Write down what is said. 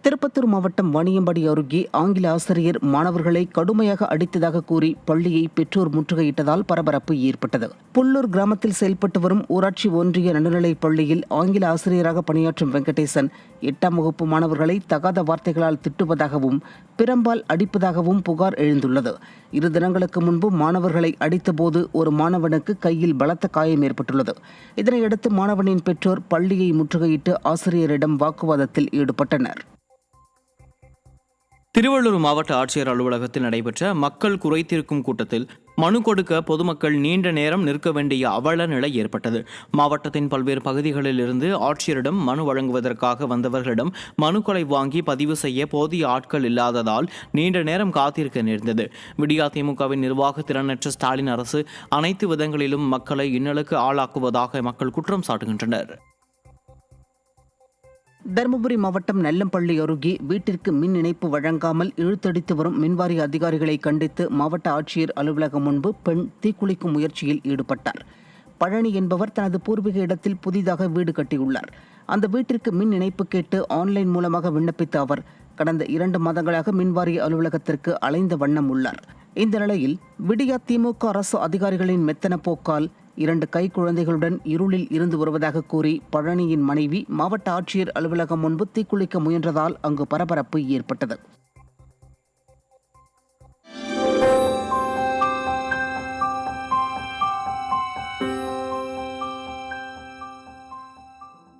திருப்பத்தூர் மாவட்டம் வாணியம்பாடி அருகே ஆங்கில ஆசிரியர் மாணவர்களை கடுமையாக அடித்ததாக கூறி பள்ளியை பெற்றோர் முற்றுகையிட்டதால் பரபரப்பு ஏற்பட்டது. புல்லூர் கிராமத்தில் செயல்பட்டு வரும் ஊராட்சி ஒன்றிய நடுநிலைப் பள்ளியில் ஆங்கில ஆசிரியராக பணியாற்றும் வெங்கடேசன் 8ஆம் வகுப்பு மாணவர்களை தகாத வார்த்தைகளால் திட்டுவதாகவும் பிரம்பால் அடிப்பதாகவும் புகார் எழுந்துள்ளது. 2 தினங்களுக்கு முன்பு மாணவர்களை அடித்தபோது ஒரு மாணவனுக்கு கையில் பலத்த காயம் ஏற்பட்டுள்ளது. இதனையடுத்து மாணவனின் பெற்றோர் பள்ளியை முற்றுகையிட்டு ஆசிரியரிடம் வாக்குவாதத்தில் ஈடுபட்டனர். திருவள்ளூர் மாவட்ட ஆட்சியர் அலுவலகத்தில் நடைபெற்ற மக்கள் குறைதீர்க்கும் கூட்டத்தில் மனு கொடுக்க பொதுமக்கள் நீண்ட நேரம் நிற்க வேண்டிய அவல நிலை ஏற்பட்டது. மாவட்டத்தின் பல்வேறு பகுதிகளில் இருந்து ஆட்சியரிடம் மனு வழங்குவதற்காக வந்தவர்களிடம் மனுக்களை வாங்கி பதிவு செய்ய போதிய ஆட்கள் இல்லாததால் நீண்ட நேரம் காத்திருக்க நேர்ந்தது. விடியா திமுகவின் நிர்வாக திறனற்ற ஸ்டாலின் அரசு அனைத்து விதங்களிலும் மக்களை இன்னலுக்கு ஆளாக்குவதாக மக்கள் குற்றம் சாட்டுகின்றனர். தருமபுரி மாவட்டம் நெல்லம்பள்ளி அருகே வீட்டிற்கு மின் இணைப்பு வழங்காமல் இழுத்தடித்து வரும் மின்வாரிய அதிகாரிகளை கண்டித்து மாவட்ட ஆட்சியர் அலுவலகம் முன்பு பெண் தீக்குளிக்கும் முயற்சியில் ஈடுபட்டார். பழனி என்பவர் தனது பூர்வீக இடத்தில் புதிதாக வீடு கட்டியுள்ளார். அந்த வீட்டிற்கு மின் இணைப்பு கேட்டு ஆன்லைன் மூலமாக விண்ணப்பித்த அவர் கடந்த 2 மாதங்களாக மின்வாரிய அலுவலகத்திற்கு அலைந்த வண்ணம் உள்ளார். இந்த நிலையில் விடியா திமுக அரசு அதிகாரிகளின் மெத்தன போக்கால் 2 கைக்குழந்தைகளுடன் இருளில் இருந்து வருவதாக கூறி பழனியின் மனைவி மாவட்ட ஆட்சியர் அலுவலகம் முன்பு தீக்குளிக்க முயன்றதால் அங்கு பரபரப்பு ஏற்பட்டது.